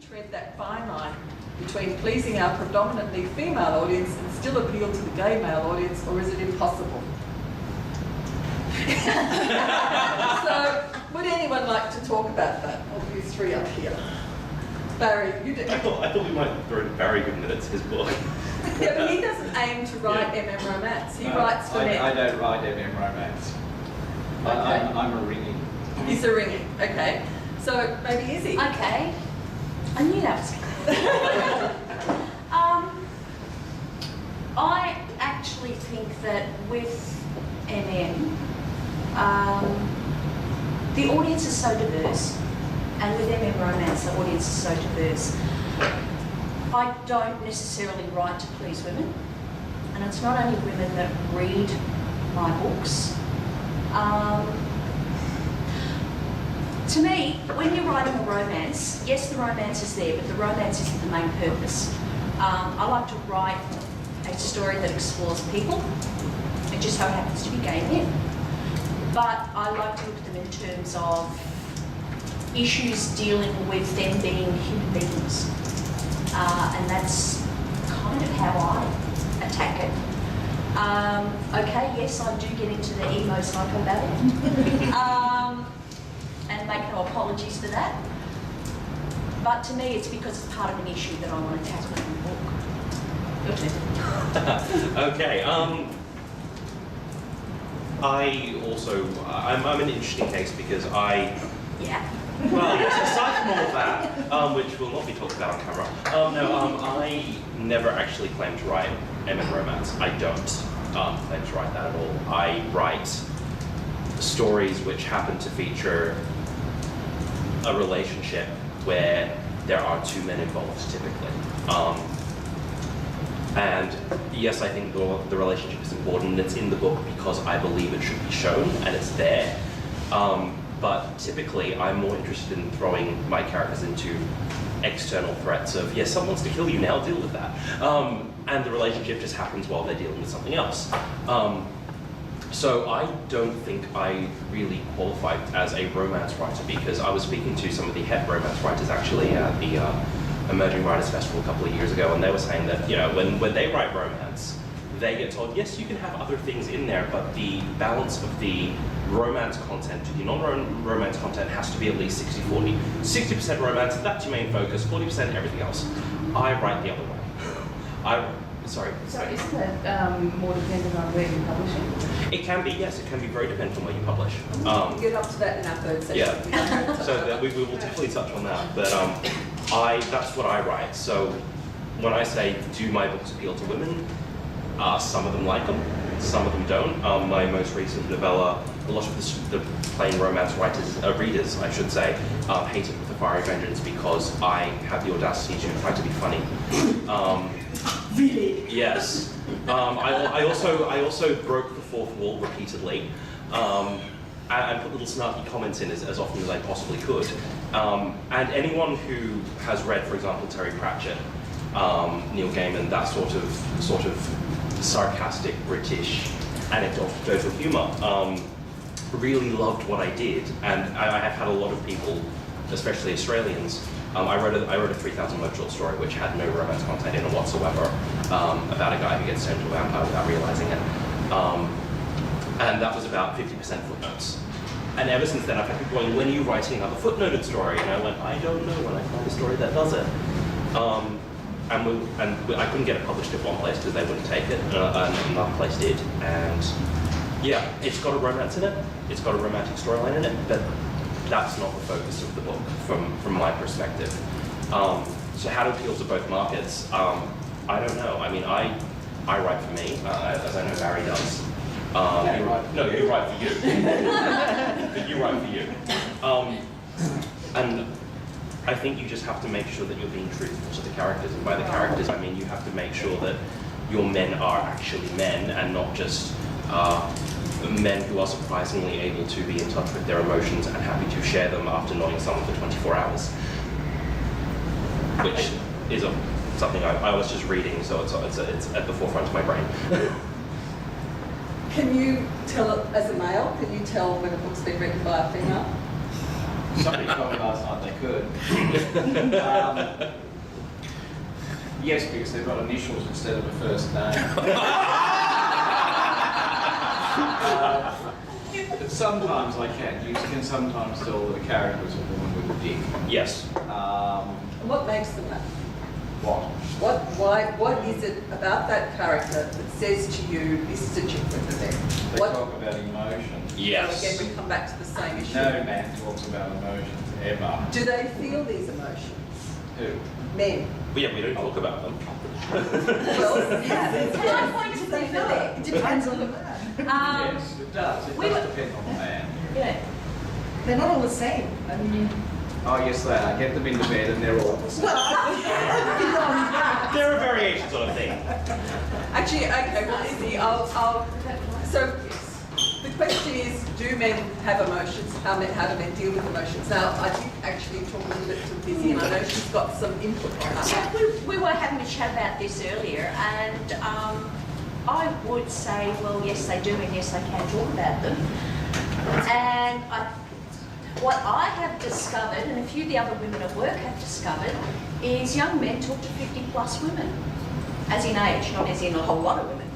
tread that fine line between pleasing our predominantly female audience and still appeal to the gay male audience, or is it impossible? So, would anyone like to talk about that, of you three up here? Barry, you do. I thought we might throw Barry, given that it's his book. Yeah, but he doesn't aim to write MM romance. He writes for men. I don't write MM romance. Okay. I'm a ringing. He's a ringing, okay. So maybe Izzy. Okay. I knew that was coming. I actually think that with MM, the audience is so diverse, and with MM romance, the audience is so diverse. I don't necessarily write to please women, and it's not only women that read my books. To me, when you're writing a romance, yes, the romance is there, but the romance isn't the main purpose. I like to write a story that explores people. It just so happens to be gay men. But I like to look at them in terms of issues dealing with them being human beings. And that's kind of how I attack it. Okay, yes, I do get into the emo psychobabble. And make no apologies for that. But to me, it's because it's part of an issue that I want to tackle in the book. Okay. I'm an interesting case because Yeah. well, yes, aside from all of that, which will not be talked about on camera, I never actually claim to write MM romance. I don't claim to write that at all. I write stories which happen to feature a relationship where there are two men involved, typically. And yes, I think the relationship is important, and it's in the book because I believe it should be shown, and it's there. But typically, I'm more interested in throwing my characters into external threats of, yes, someone wants to kill you, now deal with that. And the relationship just happens while they're dealing with something else. So I don't think I really qualified as a romance writer, because I was speaking to some of the head romance writers actually at the Emerging Writers Festival a couple of years ago, and they were saying that, you know, when they write romance, they get told, yes, you can have other things in there, but the balance of the romance content to the non-romance content has to be at least 60-40. 60% romance, that's your main focus, 40% everything else. I write the other way. Sorry, isn't that more dependent on where you're publishing? It can be, yes, it can be very dependent on where you publish. We'll get up to that in our third session. Yeah, so we will definitely touch on that, but that's what I write. So when I say, do my books appeal to women, some of them like them, some of them don't. My most recent novella, a lot of the plain romance readers, I should say, hate it with a fiery vengeance because I had the audacity to try to be funny. Really? Yes. I also broke the fourth wall repeatedly, and put little snarky comments in as often as I possibly could. And anyone who has read, for example, Terry Pratchett, Neil Gaiman, that sort of sarcastic British anecdotal humour, really loved what I did, and I have had a lot of people, especially Australians. I wrote a 3,000 word short story which had no romance content in it whatsoever, about a guy who gets turned into a vampire without realising it. And that was about 50% footnotes. And ever since then I've had people going, when are you writing another footnoted story? And I went, I don't know when I find a story that does it. And I couldn't get it published at one place because they wouldn't take it, and another place did. And yeah, it's got a romance in it, it's got a romantic storyline in it, but that's not the focus of the book from my perspective. So how to appeal to both markets? I don't know. I mean, I write for me, as I know Barry does. You write for you. You write for you. And I think you just have to make sure that you're being truthful to the characters, and by the characters I mean you have to make sure that your men are actually men and not just men who are surprisingly able to be in touch with their emotions and happy to share them after knowing someone for 24 hours. Which is something I was just reading, so it's at the forefront of my brain. Can you tell, as a male, can you tell when a book's been written by a female? Somebody told me last night they could. Yes, because they've got initials instead of a first name. But sometimes I can. You can sometimes tell that a character is a woman with a dick. Yes. And what makes them that? What? What is it about that character that says to you, this is a chick with a dick? They talk about emotions. Yes. So again, we come back to the same issue. No man talks about emotions ever. Do they feel these emotions? Who? Men. Yeah, we don't talk about them. Well, yeah, Can I point to the there? it depends on the man. Yes, it does. It we does were- depend on the man. Yeah. They're not all the same. I mean, Oh, yes, they are. Get them into bed and they're all the same. There are variations on a thing. Actually, okay, well, Izzy, so the question is, do men have emotions? How do men deal with emotions? Now, I did actually talk a little bit to Izzy, and I know she's got some input on that. So we were having a chat about this earlier, and I would say, well, yes, they do, and yes, they can talk about them. And what I have discovered, and a few of the other women at work have discovered, is young men talk to 50-plus women, as in age, not as in a whole lot of women.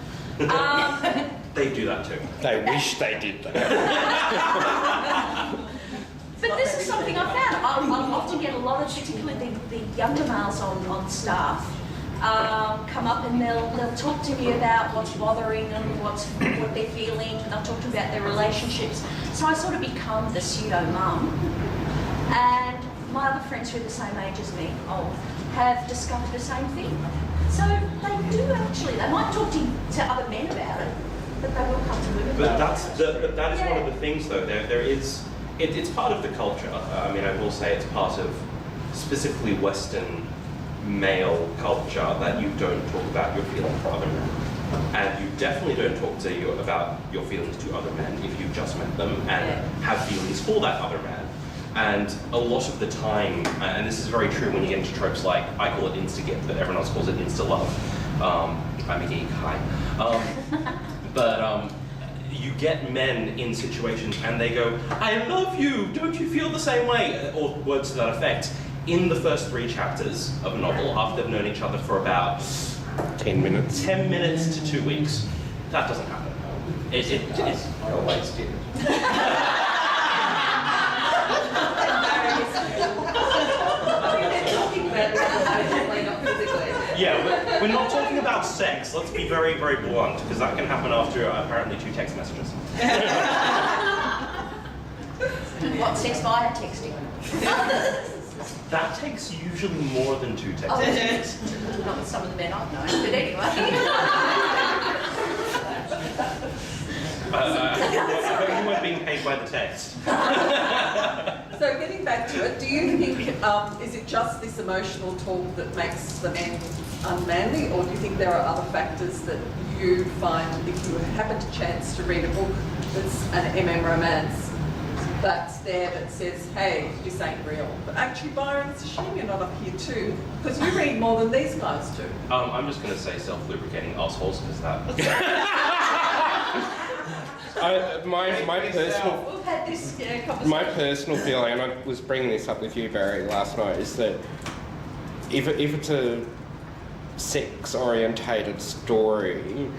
They do that too. They wish they did that. But this is something I found. I often get a lot of, particularly the younger males on staff, come up and they'll talk to me about what's bothering them, what they're feeling, and they'll talk to me about their relationships. So I sort of become the pseudo-mum. And my other friends who are the same age as me, have discovered the same thing. So they do actually. They might talk to other men about it, but they will come to women. But about that is Yeah. one of the things, though. There is. It's part of the culture. I mean, I will say it's part of specifically Western male culture that you don't talk about your feelings to other men, and you definitely don't talk about your feelings to other men if you've just met them and have feelings for that other man. And a lot of the time, and this is very true when you get into tropes like, I call it insta-get, but everyone else calls it insta-love. I'm a geek, hi. But you get men in situations and they go, I love you, don't you feel the same way? Or words to that effect. In the first 3 chapters of a novel, after they've known each other for about 10 minutes. 10 minutes to 2 weeks. That doesn't happen. It I always did. Yeah, we're not talking about sex. Let's be very, very blunt, because that can happen after apparently 2 text messages. what sex via texting. That takes usually more than 2 text Oh, messages. not with some of the men I've known, but anyway. I hope you weren't being paid by the text. So getting back to it, do you think, is it just this emotional talk that makes the men unmanly, or do you think there are other factors that you find if you happen to chance to read a book that's an romance that's there that says, hey, this ain't real. But actually, Byron, it's a shame you're not up here too, because you read more than these guys do. I'm just going to say self-lubricating assholes, because that... My personal We've had this conversation. my personal feeling, and I was bringing this up with you, Barry, last night, is that if it's a sex-orientated story,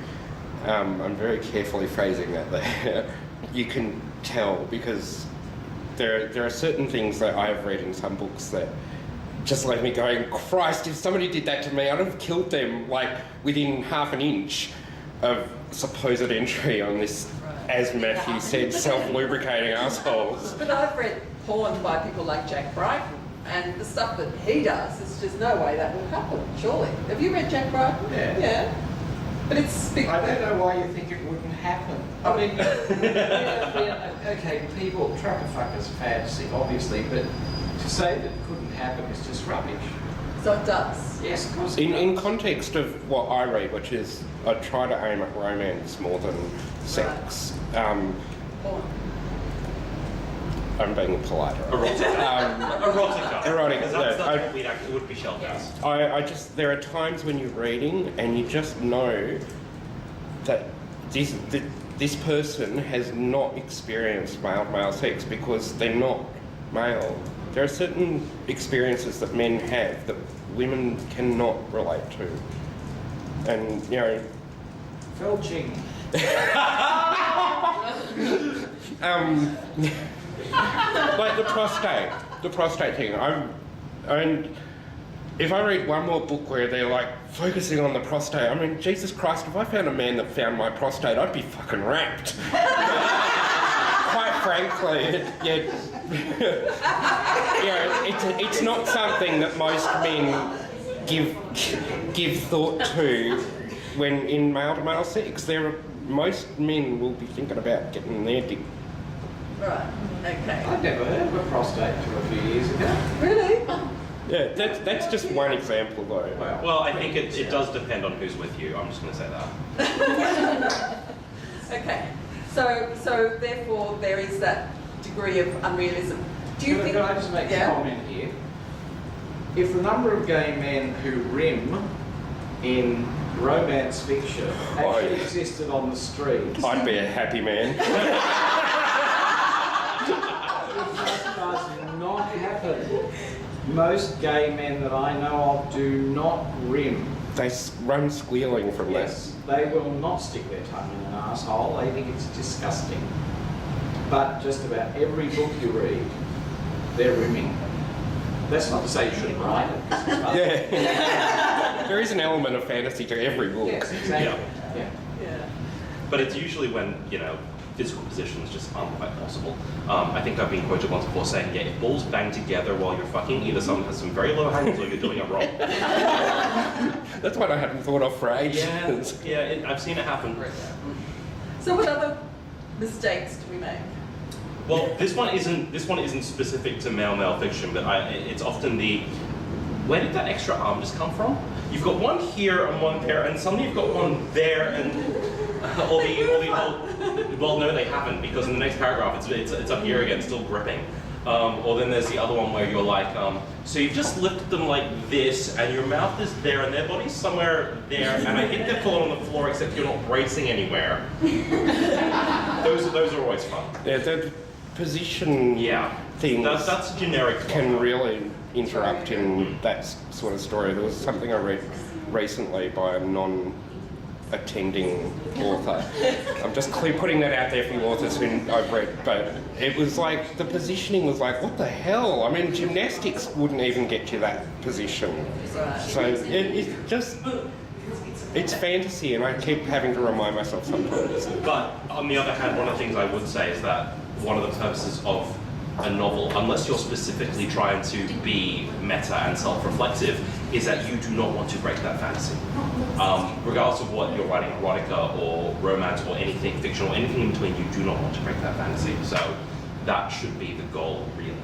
I'm very carefully phrasing that there. You can tell, because there are certain things that I've read in some books that just left me going, Christ, if somebody did that to me, I'd have killed them like within half an inch of supposed entry on this, as Matthew said, self-lubricating assholes. But I've read porn by people like Jack Brighton, and the stuff that he does, there's no way that will happen, surely. Have you read Jack Brighton? Yeah. Yeah. But it's... I don't know why you think it wouldn't happen. I mean, okay, people, trucker fuckers fancy, obviously, but to say that it couldn't happen is just rubbish. So it does. Yes, of course it In does. context of what I read, which is I try to aim at romance more than sex. Porn. I'm being polite. Erotica. Erotic, Because yeah, that's what it would be shelled as. I just, there are times when you're reading and you just know that this person has not experienced male sex because they're not male. There are certain experiences that men have that women cannot relate to. And, you know... Felching. Like the prostate thing. And if I read one more book where they're like focusing on the prostate, I mean, Jesus Christ, if I found a man that found my prostate, I'd be fucking wrapped. Quite frankly, it's not something that most men give thought to when in male-to-male sex. Most men will be thinking about getting their dick. Right, okay. I'd never heard of a prostate till a few years ago. Really? Yeah, that's just one example though. Well, I think it does depend on who's with you. I'm just going to say that. Okay, so therefore there is that degree of unrealism. Do you think? Can I just make a comment here? If the number of gay men who rim in romance fiction actually existed on the streets, I'd be a happy man. it does not happen. Most gay men that I know of do not rim. They run squealing from Yes, they will not stick their tongue in an asshole. They think it's disgusting. But just about every book you read, they're rimming. That's not to say you shouldn't write it. 'Cause it's fun. Yeah. There is an element of fantasy to every book. Yes, exactly. Yeah. But it's usually when, physical positions just aren't quite possible. I think I've been quoted once before saying, if balls bang together while you're fucking, either someone has some very low angles or you're doing it wrong. That's what I hadn't thought of for ages. I've seen it happen. So what other mistakes do we make? Well, this one isn't specific to male fiction, but it's often where did that extra arm just come from? You've got one here and one there, and suddenly you've got one there, and well, no, they haven't, because in the next paragraph it's up here again, still gripping. Or then there's the other one where you're like, so you've just lifted them like this, and your mouth is there, and their body's somewhere there, and I hit their foot on the floor, except you're not bracing anywhere. Those are always fun. Yeah, the position things that's generic. Can really interrupt in that sort of story. There was something I read recently by a non-attending author. I'm just putting that out there for the authors who I've read, but it was like, the positioning was like, what the hell? I mean, gymnastics wouldn't even get you that position. So it's fantasy, and I keep having to remind myself sometimes. But on the other hand, one of the things I would say is that one of the purposes of a novel, unless you're specifically trying to be meta and self-reflexive, is that you do not want to break that fantasy. Regardless of what you're writing, erotica or romance or anything fictional, anything in between, you do not want to break that fantasy. So that should be the goal, really.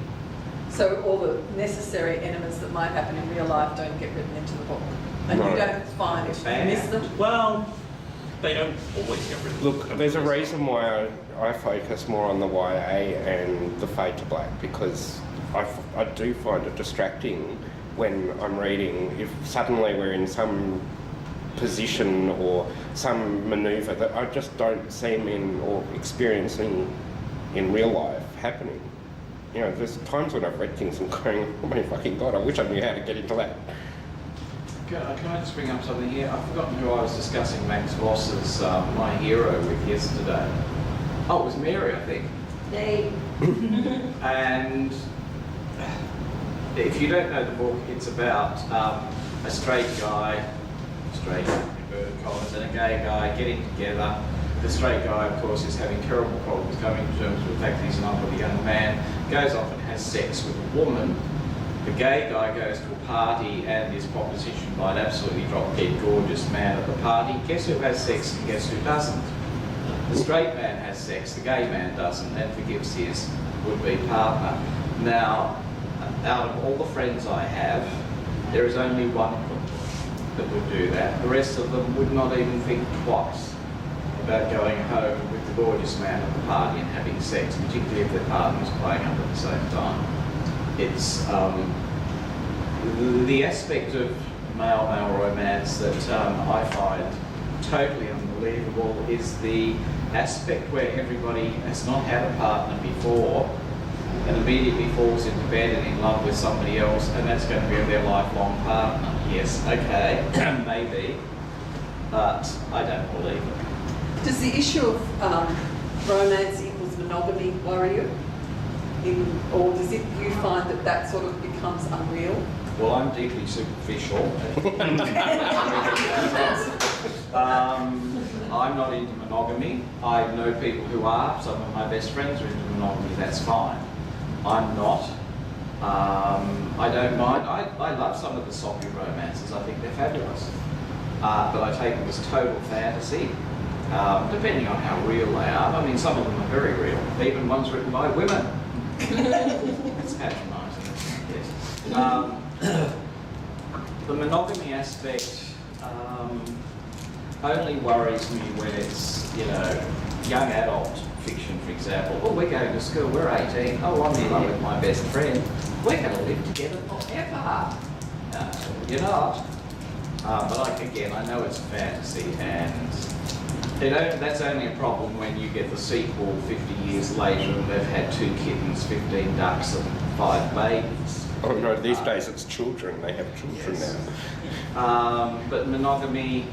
So all the necessary elements that might happen in real life don't get written into the book, and you don't find you miss them. Well, they don't always get written. Look, there's a reason why I focus more on the YA and the fade to black, because I do find it distracting when I'm reading if suddenly we're in some position or some manoeuvre that I just don't see men or experiencing in real life happening. There's times when I've read things and going, oh my fucking God, I wish I knew how to get into that. Can I just bring up something here? I've forgotten who I was discussing Max Voss's My Hero with yesterday. Oh, it was Mary, I think. They. And if you don't know the book, it's about a straight guy, inverted commas, and a gay guy getting together. The straight guy, of course, is having terrible problems coming to terms with the fact that he's in love with a young man, goes off and has sex with a woman. The gay guy goes to a party and is propositioned by an absolutely drop-dead gorgeous man at the party. Guess who has sex and guess who doesn't? The straight man has sex, the gay man doesn't, and forgives his would-be partner. Now, out of all the friends I have, there is only one that would do that. The rest of them would not even think twice about going home with the gorgeous man at the party and having sex, particularly if their partner is playing up at the same time. It's the aspect of male romance that I find totally unbelievable is the aspect where everybody has not had a partner before and immediately falls into bed and in love with somebody else, and that's going to be their lifelong partner. Yes, okay, maybe, but I don't believe it. Does the issue of romance equals monogamy worry you? Or does it, you find that that sort of becomes unreal? Well, I'm deeply superficial. I'm not into monogamy. I know people who are. Some of my best friends are into monogamy. That's fine. I'm not. I don't mind. I love some of the soppy romances. I think they're fabulous. But I take them as total fantasy, depending on how real they are. I mean, some of them are very real. Even ones written by women. It's patronising, yes. The monogamy aspect only worries me when it's, you know, young adult fiction, for example. Oh, we're going to school, we're 18. Oh, I'm in love with my best friend. We're going to live together forever. You're not. But like, again, I know it's fantasy, and that's only a problem when you get the sequel 50 years later and they've had 2 kittens, 15 ducks and 5 babies. Oh no, these days it's children. They have children Yes. now. But monogamy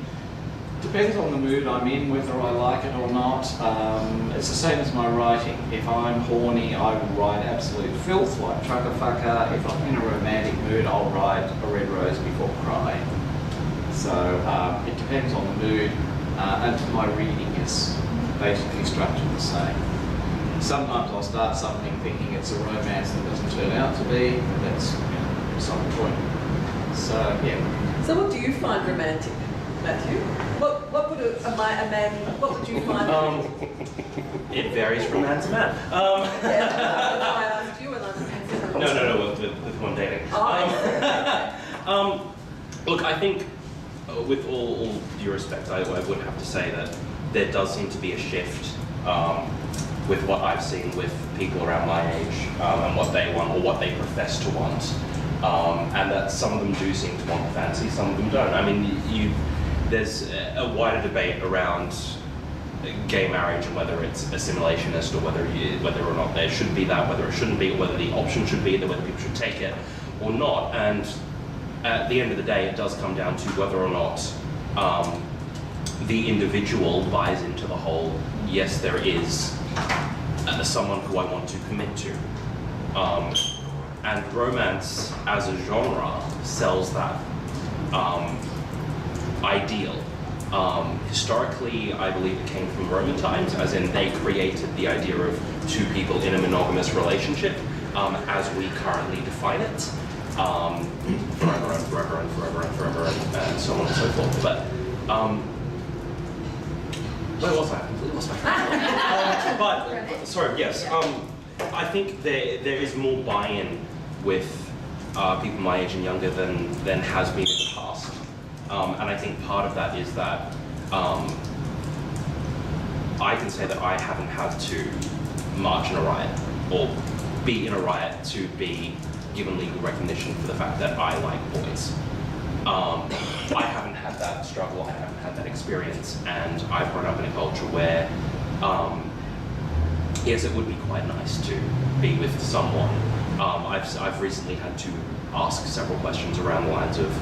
depends on the mood I'm in, whether I like it or not. It's the same as my writing. If I'm horny, I will write absolute filth like Trucker Fucker. If I'm in a romantic mood, I'll write A Red Rose Before Crying. So it depends on the mood. And my reading is basically structured the same. Sometimes I'll start something thinking it's a romance that doesn't turn out to be, but that's, you know, beside the point. So, yeah. So what do you find romantic, Matthew? What would a man, what would you find? It varies from man to man. Yeah, that's why I asked you and I was considering. No, with one dating. Look, I think, with all due respect, I would have to say that there does seem to be a shift with what I've seen with people around my age and what they want or what they profess to want. And that some of them do seem to want the fantasy, some of them don't. I mean, there's a wider debate around gay marriage and whether it's assimilationist or whether or not there should be that, whether it shouldn't be, or whether the option should be, whether people should take it or not. And at the end of the day, it does come down to whether or not the individual buys into the whole, yes, there is someone who I want to commit to. And romance as a genre sells that ideal. Historically, I believe it came from Roman times, as in they created the idea of 2 people in a monogamous relationship as we currently define it. Forever and forever and forever and forever and so on and so forth. But where was I? I completely lost my train of thought. But sorry, yes. I think there is more buy-in with people my age and younger than has been in the past. And I think part of that is that I can say that I haven't had to march in a riot or be in a riot to be given legal recognition for the fact that I like boys. I haven't had that struggle, I haven't had that experience, and I've grown up in a culture where, yes, it would be quite nice to be with someone. I've recently had to ask several questions around the lines of,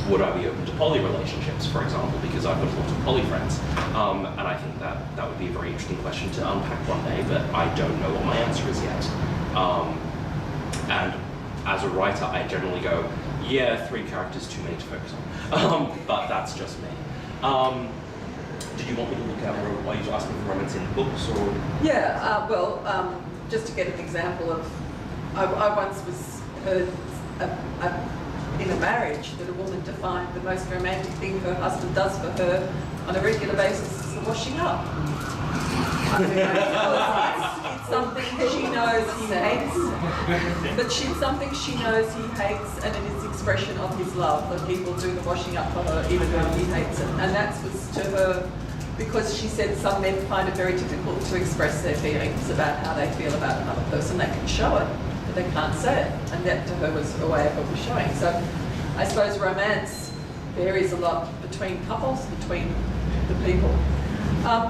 would I be open to poly relationships, for example, because I've got lots of poly friends. And I think that would be a very interesting question to unpack one day, but I don't know what my answer is yet. And as a writer, I generally go, yeah, 3 characters, too many to focus on. But that's just me. Did you want me to look out, or are you asking for romance in books, or? Yeah, just to get an example of, I once heard in a marriage that a woman defined the most romantic thing her husband does for her on a regular basis is the washing up. I mean, it's something she knows he hates, but it's something she knows he hates, and it is expression of his love that people do the washing up for her even though he hates it. And that was to her because she said some men find it very difficult to express their feelings about how they feel about another person. They can show it, but they can't say it. And that to her was a way of her showing. So I suppose romance varies a lot between couples, between the people.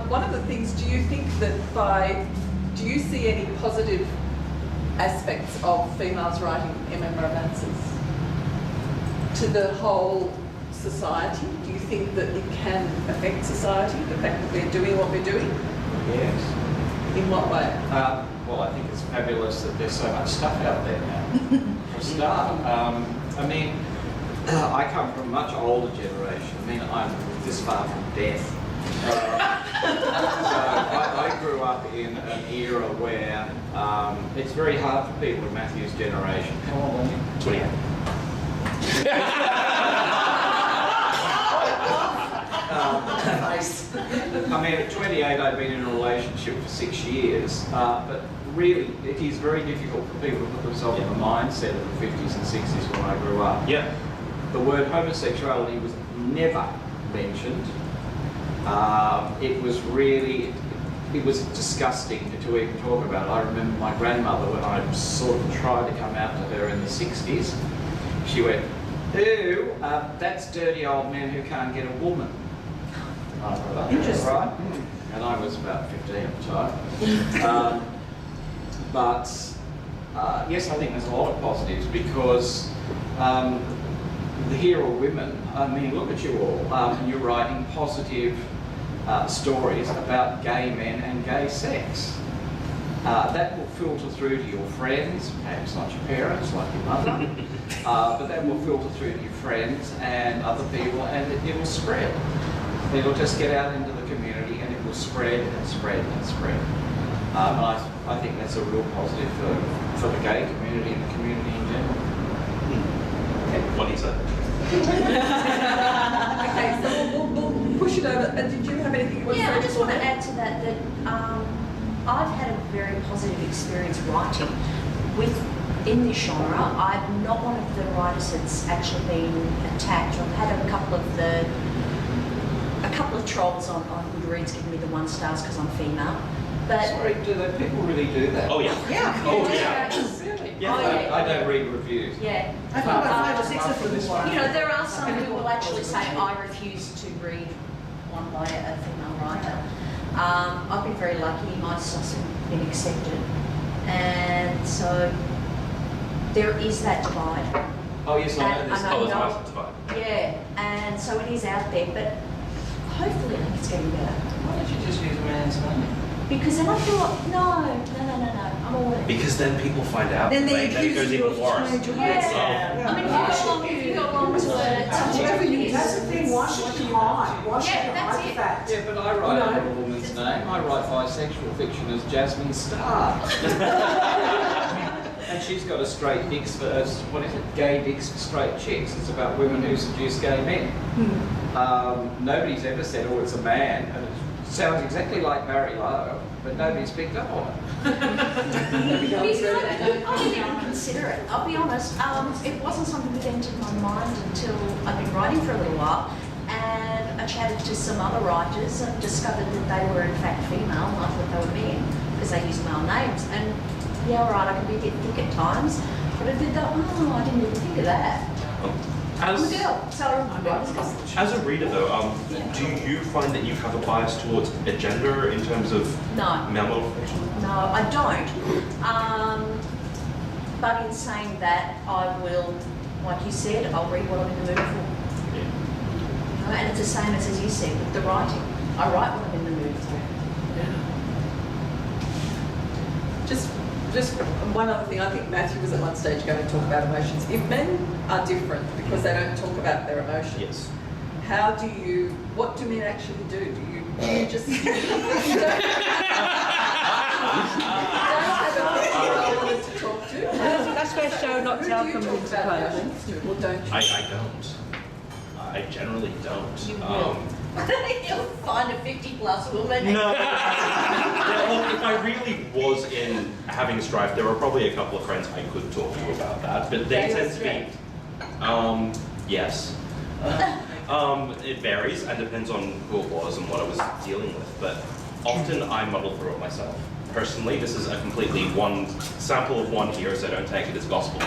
One of the things, do you think that do you see any positive aspects of females writing MM romances to the whole society? Do you think that it can affect society, the fact that we're doing what we're doing? Yes. In what way? Well, I think it's fabulous that there's so much stuff out there now, for a start. I mean, I come from a much older generation. I mean, I'm this far from death. So I grew up in an era where it's very hard for people in Matthew's generation. How old are you? 28. I mean, at 28, I'd been in a relationship for 6 years, but really, it is very difficult for people to put themselves in the mindset of the 50s and 60s when I grew up. Yeah. The word homosexuality was never mentioned. It was really, it was disgusting to even talk about it. I remember my grandmother, when I sort of tried to come out to her in the 60s, she went, "Ew, that's dirty old men who can't get a woman." Interesting. Right? And I was about 15 at the time. But yes, I think there's a lot of positives because here are women. I mean, look at you all. You're writing positive stories about gay men and gay sex. That will filter through to your friends, perhaps not your parents, like your mother, but that will filter through to your friends and other people, and it will spread. It'll just get out into the community and it will spread and spread and spread. And I think that's a real positive for the gay community and the community in general. What do you say? Okay, so we'll push it over. Did you have anything you want to say? Yeah, I just want to add to that I've had a very positive experience writing within this genre. I'm not one of the writers that's actually been attacked. I've had a couple of trolls on Goodreads giving me the 1 stars because I'm female. But Sorry, do people really do that? Oh yeah. Yeah. Oh yeah. Really? Yeah. Oh, yeah. I don't read reviews. yeah, I think about 5 or 6 of them This one. you know, there are some who will actually say, I refuse to read one by a female writer. I've been very lucky, my stuff's been accepted. And so there is that divide. Oh yes, I know this. And I Oh, it's know- massive divide. Yeah, and so it is out there, but hopefully I think it's getting better. Why don't you just use a man's name? Because then I thought, no, I'm all in. Because then people find out. Then they it accuse goes you even of worse. change your Yeah. ways. I mean, if you go along to a Whatever you, that's the thing, why should you hide? Why should Yeah, you that's hide the it. fact? Yeah, but I write No. under a woman's name. I write bisexual fiction as Jasmine Starr. And she's got a straight dicks for, what is it? Gay dicks for straight chicks. It's about women who seduce gay men. Nobody's ever said, oh, it's a man. And it sounds exactly like Barry Lowe, but nobody's picked up on it. I didn't even consider it. I'll be honest. It wasn't something that entered my mind until I've been writing for a little while, and I chatted to some other writers and discovered that they were in fact female, and I thought they were men because they use male names. And yeah, all right, I can be a bit thick at times, but I did that. Oh, I didn't even think of that. I'm a girl, so I'm As a reader though, do you find that you have a bias towards a gender in terms of No. male fiction? No, I don't. But in saying that, I will, like you said, I'll read what I'm in the mood for. Yeah. And it's the same as you said with the writing. I write what I'm in the mood for. Just one other thing, I think Matthew was at one stage going to talk about emotions. If men are different because they don't talk about their emotions, Yes. what do men actually do? Do you just, you don't have a 50-year-old to talk to? That's where show not Who tell do you comes talk into about play, I emotions to, or don't you? I don't. I generally don't. You will. You'll find a 50-plus woman. No. Yeah, look, if I really was in having strife, there were probably a couple of friends I could talk to about that, but they They were tend to be. Yes. It varies and depends on who it was and what I was dealing with, but often I muddle through it myself. Personally, this is a completely one sample of one here, so don't take it as gospel.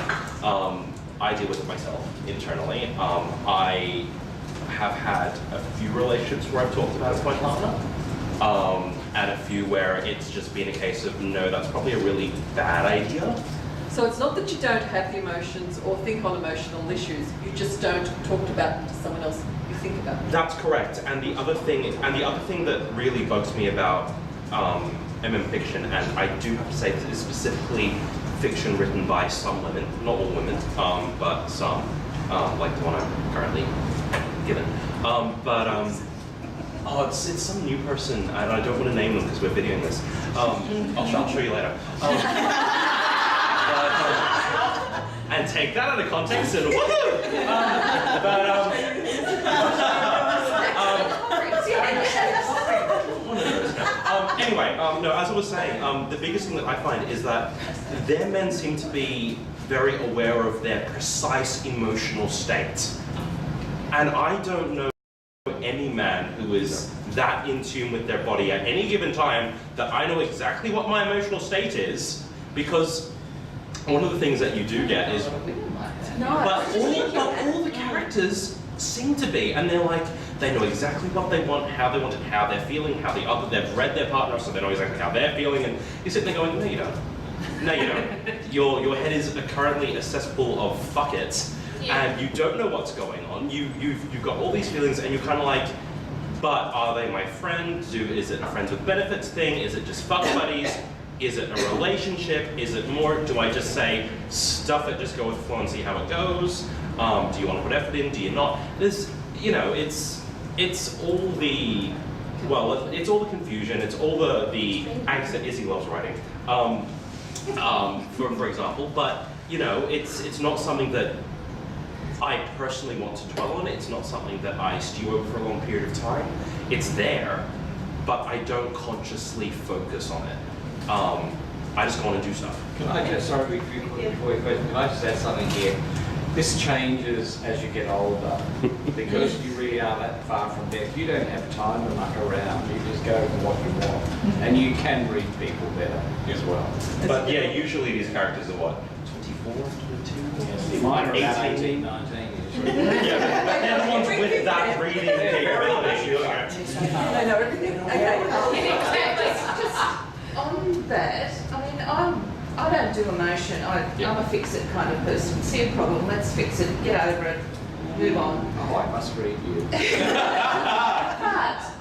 I deal with it myself internally. I have had a few relationships where I've talked about it with my partner. and a few where it's just been a case of, no, that's probably a really bad idea. So it's not that you don't have the emotions or think on emotional issues, you just don't talk about them to someone else, you think about them. That's correct. And the other thing that really bugs me about fiction, and I do have to say this is specifically fiction written by some women, not all women, but some, like the one I'm currently given. It's some new person, and I don't want to name them because we're videoing this. I'll show you later. And take that out of context and woohoo! Anyway, no, as I was saying, the biggest thing that I find is that their men seem to be very aware of their precise emotional state. And I don't know any man who is that in tune with their body at any given time that I know exactly what my emotional state is, because one of the things that you do get is, but all the characters seem to be, and they're like, they know exactly what they want, how they want it, how they're feeling, they've read their partner, so they know exactly how they're feeling, and you're sitting there going, no you don't. No you don't. Your head is currently a cesspool of fuck it, and you don't know what's going on. You've got all these feelings, and you're kind of like, but are they my friend? Is it a friends with benefits thing? Is it just fuck buddies? Is it a relationship? Is it more, do I just say, stuff it, just go with the flow and see how it goes? Do you want to put effort in? Do you not? There's, it's all the, it's all the confusion, it's all the angst that Izzy loves writing, for example, but, it's not something that I personally want to dwell on. It's not something that I stew over for a long period of time. It's there, but I don't consciously focus on it. I just want to do stuff. Can I just, sorry, before your question, can I just add something here? This changes as you get older, because you really are that far from death. You don't have time to muck around, you just go for what you want. And you can read people better as well. But yeah, usually these characters are what, 24, 22? Yes, mine are about 18, 19 years. Yeah, but they're the ones with that reading capability. I know everything. Okay. Just on that, I mean, I don't do emotion. I'm a fix-it kind of person. See a problem, let's fix it, get over it, move on. Oh, I must read you. But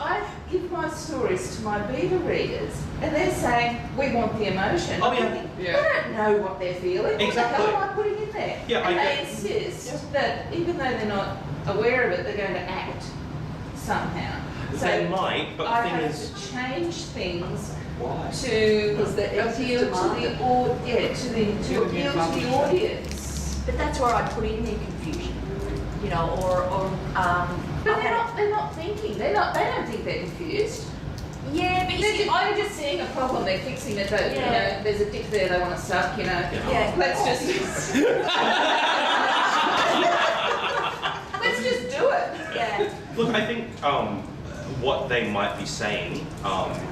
I give my stories to my beta readers, and they're saying, we want the emotion. Oh, yeah. I don't know what they're feeling. Exactly. What the hell am I putting in there? Yeah, and they insist that even though they're not aware of it, they're going to act somehow. They might, but the thing I is, have to change things Why? to Because they're appeal to to appeal to the audience. But that's where I put in their confusion, But they're not thinking. They don't think they're confused. Yeah, but I'm just seeing a problem. They're fixing it. But there's a dick there. They want to suck. Yeah. Let's just let's just do it. yeah. look, I think what they might be saying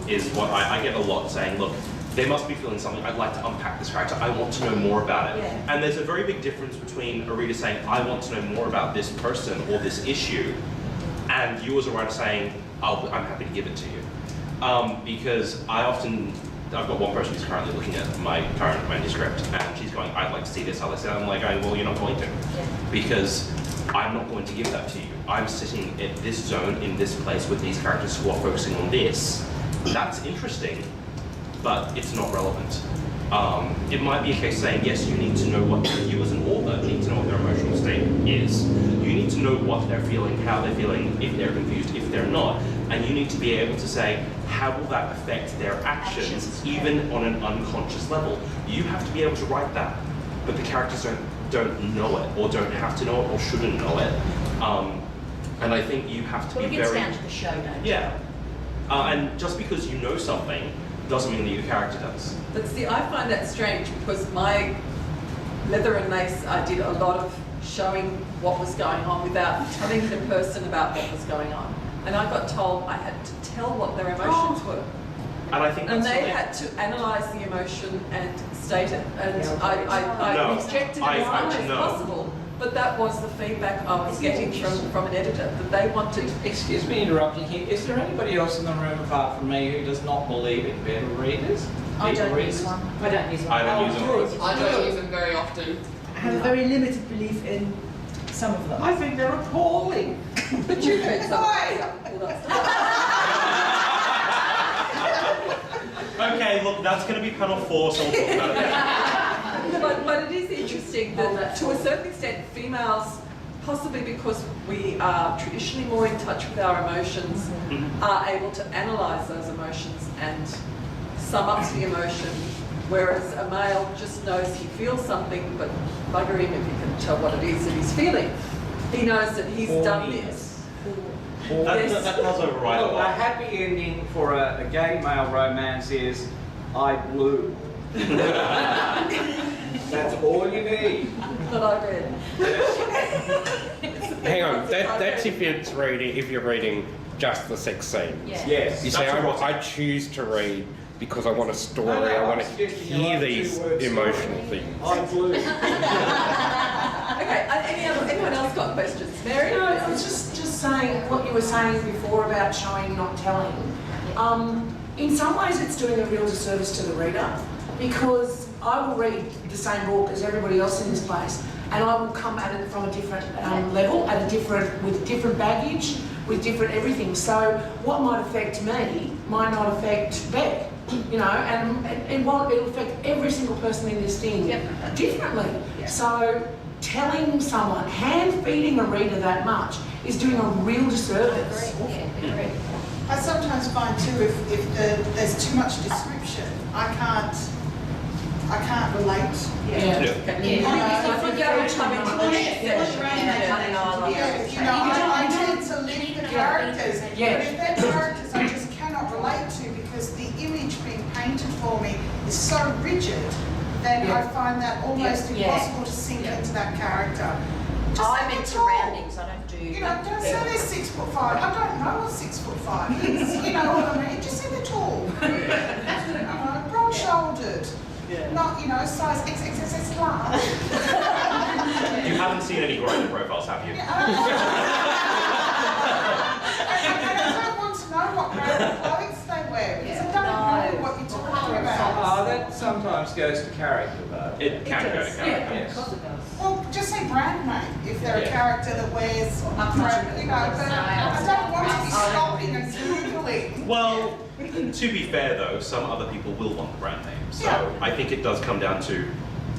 is what I get a lot saying, look, they must be feeling something, I'd like to unpack this character, I want to know more about it. Yeah. And there's a very big difference between a reader saying, I want to know more about this person or this issue, and you as a writer saying, I'm happy to give it to you. Because I've got one person who's currently looking at my current manuscript, and she's going, I'd like to see this, I'd like to see that. I'm like, well, you're not going to. Because I'm not going to give that to you. I'm sitting at this zone, in this place, with these characters who are focusing on this. That's interesting, but it's not relevant. It might be a case saying, yes, you need to know what you as an author need to know what their emotional state is. You need to know what they're feeling, how they're feeling, if they're confused, if they're not. And you need to be able to say, how will that affect their actions, even on an unconscious level? You have to be able to write that, but the characters don't know it, or don't have to know it, or shouldn't know it. And I think you have to Well, be it gets very... down to the show, don't you? Yeah. And just because you know something doesn't mean that your character does. But see, I find that strange because my Leather and Lace, I did a lot of showing what was going on without telling the person about what was going on. And I got told I had to tell what their emotions were. And I think And that's they something- had to analyse the emotion and state it. And I No, rejected it I as much actually as know. possible. But that was the feedback I was getting from an editor, that they wanted. Excuse me interrupting here. Is there anybody else in the room apart from me who does not believe in beta readers? I Beta don't readers? use one. I don't use one. I don't use them. Good. I don't use them very often. I have a very limited belief in some of them. I think they're appalling. But you heard something. Okay, look, that's going to be panel 4, so we'll talk about it. But it is interesting that to a certain extent females, possibly because we are traditionally more in touch with our emotions, are able to analyse those emotions and sum up the emotion, whereas a male just knows he feels something, but bugger him if he can tell what it is that he's feeling. He knows that he's done this. That does override a Well, a lot. happy ending for a gay male romance is I blew. That's all you need. That I read. Hang on, that's if you're reading just the sex scenes. Yeah. Yes. You say, That's erotic. I choose to read because I want a story, No, I want I'm to suggesting you hear like these two-word emotional story. things. I blew. Okay, anyone else got questions? Mary? No, I was just saying what you were saying before about showing, not telling. In some ways, it's doing a real disservice to the reader, because I will read the same book as everybody else in this place, and I will come at it from a different level, with different baggage, with different everything. So what might affect me might not affect Beck, you know, and it'll affect every single person in this thing differently. So telling someone, hand-feeding a reader that much is doing a real disservice. I sometimes find too, if there's too much description, I can't relate. If we go into the next section, I tend to live the characters, but if they're characters I just cannot relate to because the image being painted for me is so rigid, then I find that almost impossible to sink into that character. Just I'm say into they're tall. roundings, I don't do. You know, don't say they're 6'5". I don't know what 6'5" is. You know what I mean? Just say they're tall. Broad-shouldered. Not, size XXXX large. You haven't seen any growing profiles, have you? And I don't want to know what brand of clothes they wear because I don't know what you're talking about. That sometimes goes to character though. It can go to character. Yes. Well, just say brand name if they're a character that wears, but I don't want to be stopping and Googling. Well, to be fair though, some other people will want the brand name. So I think it does come down to,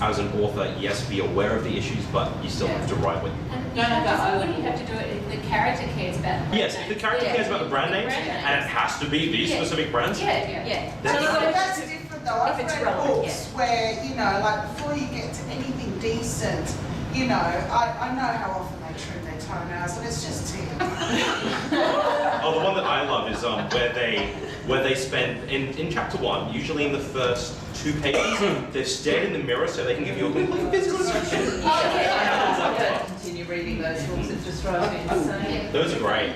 as an author, yes, be aware of the issues, but you still have to write what you want. Wouldn't you have to do it if the character cares about the brand Yes, if the character cares about the brand names, and it has to be these specific brands, Yeah. That's different though. I've If it's read relevant, books where, like before you get to anything decent, I know how often they trim their toenails and it's just Oh, the one that I love is where they spend in chapter 1, usually in the first 2 pages, they've stared in the mirror so they can give you a complete physical description. I don't continue reading those books, it just drives me insane. Those are great.